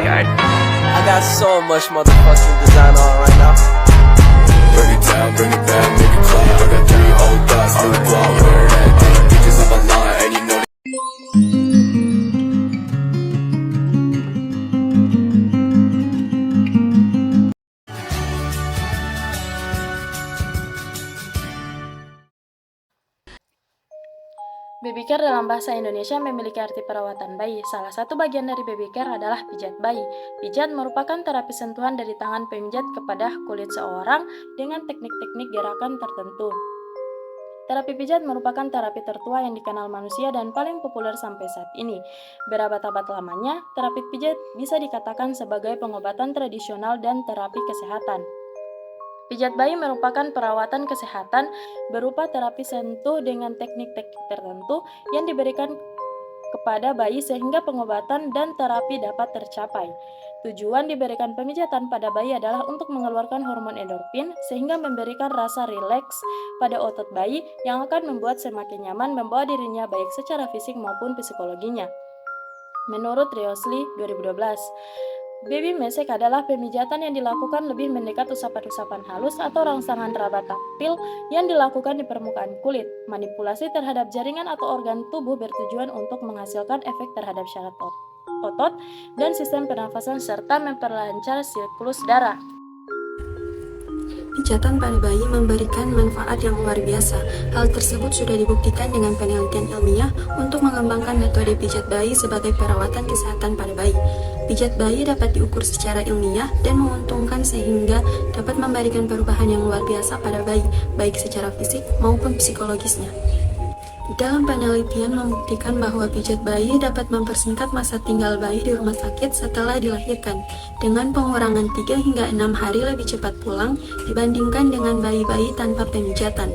I got so much motherfucking design on right now. Bring it down, bring it back, make it clap. I got 3 old thoughts, new block, where that thing bitches up a line, and you know. Baby care dalam bahasa Indonesia memiliki arti perawatan bayi. Salah satu bagian dari baby care adalah pijat bayi. Pijat merupakan terapi sentuhan dari tangan pemijat kepada kulit seorang dengan teknik-teknik gerakan tertentu. Terapi pijat merupakan terapi tertua yang dikenal manusia dan paling populer sampai saat ini. Berabad-abad lamanya, terapi pijat bisa dikatakan sebagai pengobatan tradisional dan terapi kesehatan. Pijat bayi merupakan perawatan kesehatan berupa terapi sentuh dengan teknik-teknik tertentu yang diberikan kepada bayi sehingga pengobatan dan terapi dapat tercapai. Tujuan diberikan pemijatan pada bayi adalah untuk mengeluarkan hormon endorfin sehingga memberikan rasa rileks pada otot bayi yang akan membuat semakin nyaman membawa dirinya baik secara fisik maupun psikologinya. Menurut Riosley 2012, baby mesek adalah pemijatan yang dilakukan lebih mendekat usapan-usapan halus atau rangsangan raba taktil yang dilakukan di permukaan kulit. Manipulasi terhadap jaringan atau organ tubuh bertujuan untuk menghasilkan efek terhadap syaraf otot dan sistem pernafasan serta memperlancar siklus darah. Pijatan pada bayi memberikan manfaat yang luar biasa. Hal tersebut sudah dibuktikan dengan penelitian ilmiah untuk mengembangkan metode pijat bayi sebagai perawatan kesehatan pada bayi. Pijat bayi dapat diukur secara ilmiah dan menguntungkan sehingga dapat memberikan perubahan yang luar biasa pada bayi, baik secara fisik maupun psikologisnya. Dalam penelitian membuktikan bahwa pijat bayi dapat mempersingkat masa tinggal bayi di rumah sakit setelah dilahirkan, dengan pengurangan 3 hingga 6 hari lebih cepat pulang dibandingkan dengan bayi-bayi tanpa pemijatan.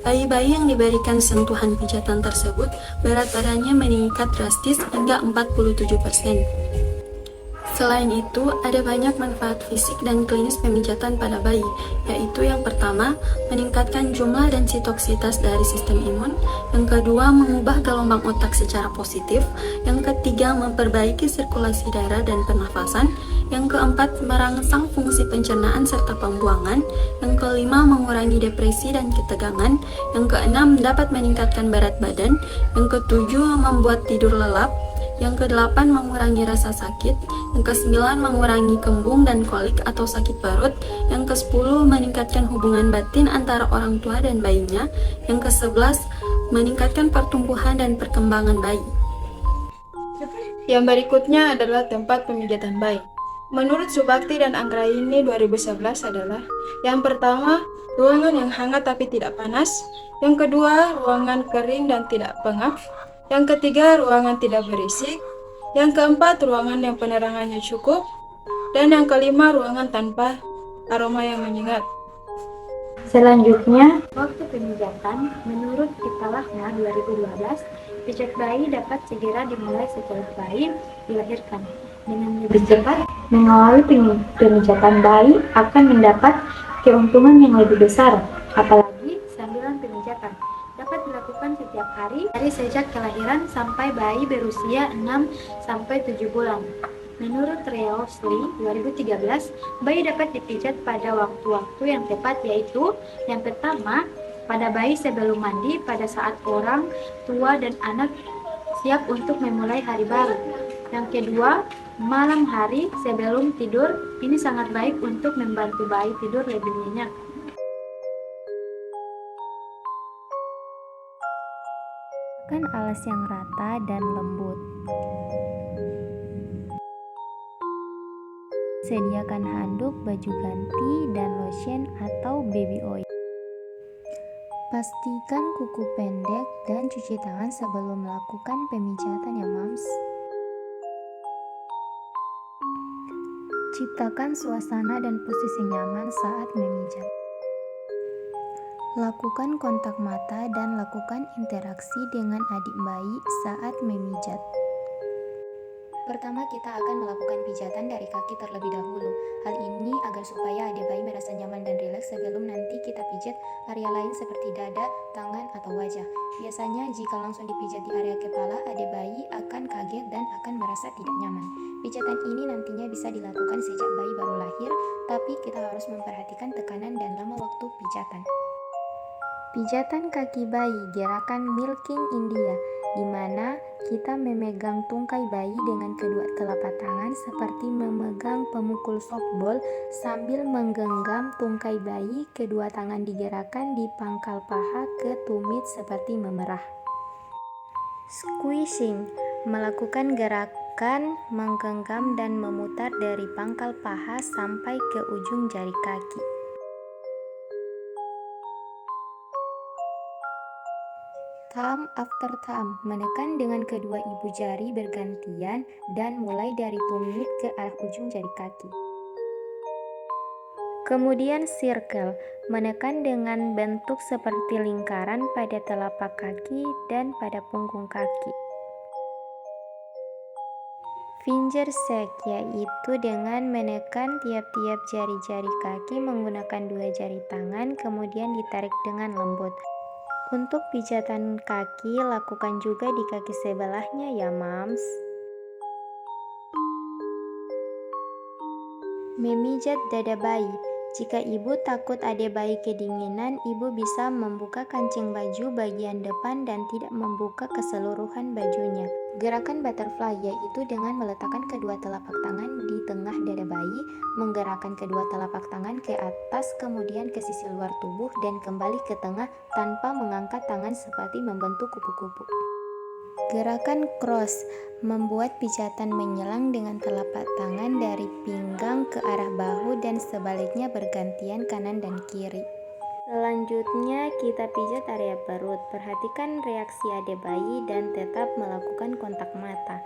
Bayi-bayi yang diberikan sentuhan pijatan tersebut, berat badannya meningkat drastis hingga 47%. Selain itu, ada banyak manfaat fisik dan klinis pemijatan pada bayi, yaitu yang pertama, meningkatkan jumlah densitoksitas dari sistem imun, yang kedua, mengubah gelombang otak secara positif, yang ketiga, memperbaiki sirkulasi darah dan pernafasan, yang keempat, merangsang fungsi pencernaan serta pembuangan, yang kelima, mengurangi depresi dan ketegangan, yang keenam, dapat meningkatkan berat badan, yang ketujuh, membuat tidur lelap, yang kedelapan mengurangi rasa sakit, yang kesembilan mengurangi kembung dan kolik atau sakit perut, yang kesepuluh meningkatkan hubungan batin antara orang tua dan bayinya, yang kesebelas meningkatkan pertumbuhan dan perkembangan bayi. Yang berikutnya adalah tempat pemijatan bayi. Menurut Subakti dan Anggraini 2011 adalah yang pertama, ruangan yang hangat tapi tidak panas, yang kedua, ruangan kering dan tidak pengap, yang ketiga, ruangan tidak berisik, yang keempat, ruangan yang penerangannya cukup, dan yang kelima, ruangan tanpa aroma yang menyengat. Selanjutnya, waktu pemijatan, menurut Kitalahna 2012, pijat bayi dapat segera dimulai setelah bayi dilahirkan. Dengan lebih cepat, mengawali pemijatan bayi akan mendapat keuntungan yang lebih besar, apalagi sambilan pemijatan dapat dilakukan setiap hari dari sejak kelahiran sampai bayi berusia 6-7 bulan. Menurut Riosley 2013, bayi dapat dipijat pada waktu-waktu yang tepat, yaitu yang pertama, pada bayi sebelum mandi pada saat orang tua dan anak siap untuk memulai hari baru. Yang kedua, malam hari sebelum tidur. Ini sangat baik untuk membantu bayi tidur lebih nyenyak. Gunakan alas yang rata dan lembut. Sediakan handuk, baju ganti, dan lotion atau baby oil. Pastikan kuku pendek dan cuci tangan sebelum melakukan pemijatan ya mams. Ciptakan suasana dan posisi nyaman saat memijat. Lakukan kontak mata dan lakukan interaksi dengan adik bayi saat memijat. Pertama, kita akan melakukan pijatan dari kaki terlebih dahulu. Hal ini agar supaya adik bayi merasa nyaman dan rileks sebelum nanti kita pijat area lain seperti dada, tangan, atau wajah. Biasanya jika langsung dipijat di area kepala, adik bayi akan kaget dan akan merasa tidak nyaman. Pijatan ini nantinya bisa dilakukan sejak bayi baru lahir, tapi kita harus memperhatikan tekanan dan lama waktu pijatan. Pijatan kaki bayi, gerakan milking India, di mana kita memegang tungkai bayi dengan kedua telapak tangan seperti memegang pemukul softball sambil menggenggam tungkai bayi. Kedua tangan digerakkan di pangkal paha ke tumit seperti memerah. Squishing, melakukan gerakan menggenggam dan memutar dari pangkal paha sampai ke ujung jari kaki. Thumb after thumb, menekan dengan kedua ibu jari bergantian dan mulai dari tumit ke arah ujung jari kaki. Kemudian circle, menekan dengan bentuk seperti lingkaran pada telapak kaki dan pada punggung kaki. Finger shake, yaitu dengan menekan tiap-tiap jari-jari kaki menggunakan dua jari tangan, kemudian ditarik dengan lembut. Untuk pijatan kaki, lakukan juga di kaki sebelahnya ya mams. Memijat dada bayi. Jika ibu takut adik bayi kedinginan, ibu bisa membuka kancing baju bagian depan dan tidak membuka keseluruhan bajunya. Gerakan butterfly, yaitu dengan meletakkan kedua telapak tangan di tengah dada bayi, menggerakkan kedua telapak tangan ke atas kemudian ke sisi luar tubuh dan kembali ke tengah tanpa mengangkat tangan seperti membentuk kupu-kupu. Gerakan cross, membuat pijatan menyelang dengan telapak tangan dari pinggang ke arah bahu dan sebaliknya bergantian kanan dan kiri. Selanjutnya kita pijat area perut. Perhatikan reaksi adik bayi dan tetap melakukan kontak mata.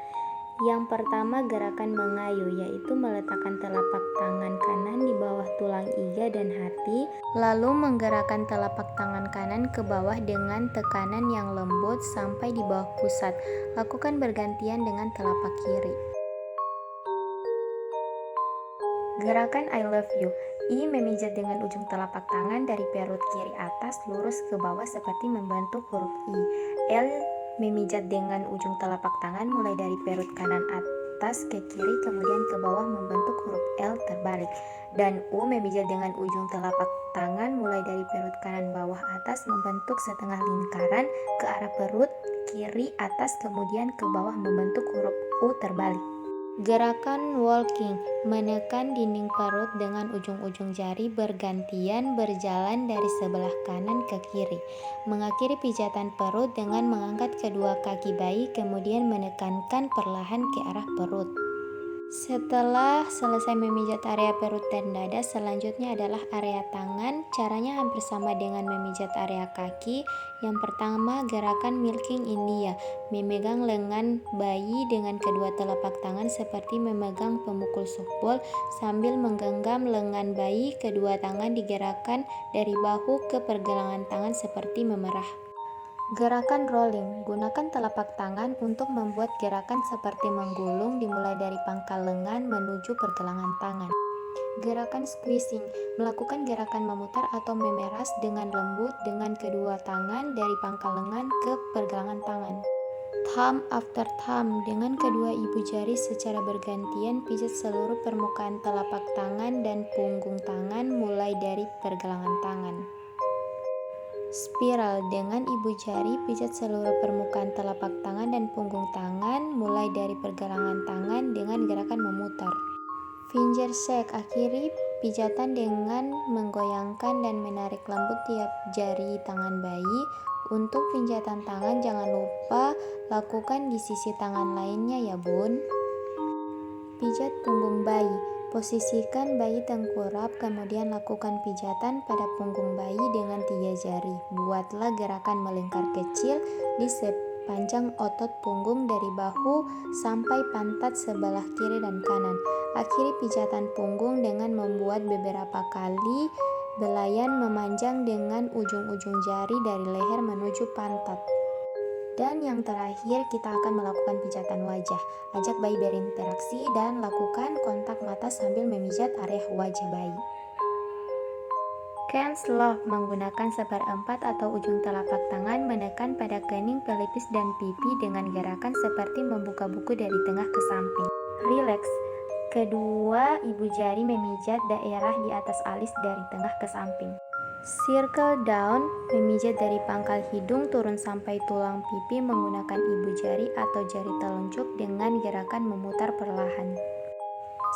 Yang pertama, gerakan mengayuh, yaitu meletakkan telapak tangan kanan di bawah tulang iga dan hati, lalu menggerakkan telapak tangan kanan ke bawah dengan tekanan yang lembut sampai di bawah pusat. Lakukan bergantian dengan telapak kiri. Gerakan I love you. I memijat dengan ujung telapak tangan dari perut kiri atas lurus ke bawah seperti membentuk huruf I. L memijat dengan ujung telapak tangan mulai dari perut kanan atas ke kiri kemudian ke bawah membentuk huruf L terbalik. Dan U memijat dengan ujung telapak tangan mulai dari perut kanan bawah atas membentuk setengah lingkaran ke arah perut kiri atas kemudian ke bawah membentuk huruf U terbalik. Gerakan walking, menekan dinding perut dengan ujung-ujung jari bergantian berjalan dari sebelah kanan ke kiri. Mengakhiri pijatan perut dengan mengangkat kedua kaki bayi kemudian menekankan perlahan ke arah perut. Setelah selesai memijat area perut dan dada, selanjutnya adalah area tangan. Caranya hampir sama dengan memijat area kaki. Yang pertama, gerakan milking India, memegang lengan bayi dengan kedua telapak tangan seperti memegang pemukul softball sambil menggenggam lengan bayi. Kedua tangan digerakkan dari bahu ke pergelangan tangan seperti memerah. Gerakan rolling, gunakan telapak tangan untuk membuat gerakan seperti menggulung dimulai dari pangkal lengan menuju pergelangan tangan. Gerakan squeezing, melakukan gerakan memutar atau memeras dengan lembut dengan kedua tangan dari pangkal lengan ke pergelangan tangan. Thumb after thumb, dengan kedua ibu jari secara bergantian pijat seluruh permukaan telapak tangan dan punggung tangan mulai dari pergelangan tangan. Spiral, dengan ibu jari pijat seluruh permukaan telapak tangan dan punggung tangan mulai dari pergelangan tangan dengan gerakan memutar. Finger shake, akhiri pijatan dengan menggoyangkan dan menarik lembut tiap jari tangan bayi. Untuk pijatan tangan jangan lupa lakukan di sisi tangan lainnya ya bun. Pijat punggung bayi, posisikan bayi tengkurap kemudian lakukan pijatan pada punggung bayi dengan 3 jari. Buatlah gerakan melingkar kecil di sepanjang otot punggung dari bahu sampai pantat sebelah kiri dan kanan. Akhiri pijatan punggung dengan membuat beberapa kali belayan memanjang dengan ujung-ujung jari dari leher menuju pantat. Dan yang terakhir, kita akan melakukan pijatan wajah. Ajak bayi berinteraksi dan lakukan kontak mata sambil memijat area wajah bayi. Can't Love menggunakan seperempat atau ujung telapak tangan menekan pada kening, pelipis, dan pipi dengan gerakan seperti membuka buku dari tengah ke samping. Relax. Kedua ibu jari memijat daerah di atas alis dari tengah ke samping. Circle down, memijat dari pangkal hidung turun sampai tulang pipi menggunakan ibu jari atau jari telunjuk dengan gerakan memutar perlahan.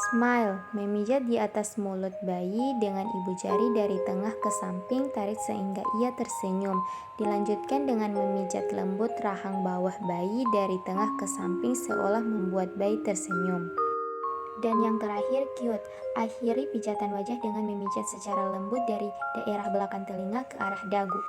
Smile, memijat di atas mulut bayi dengan ibu jari dari tengah ke samping, tarik sehingga ia tersenyum. Dilanjutkan dengan memijat lembut rahang bawah bayi dari tengah ke samping seolah membuat bayi tersenyum. Dan yang terakhir, cute. Akhiri pijatan wajah dengan memijat secara lembut dari daerah belakang telinga ke arah dagu.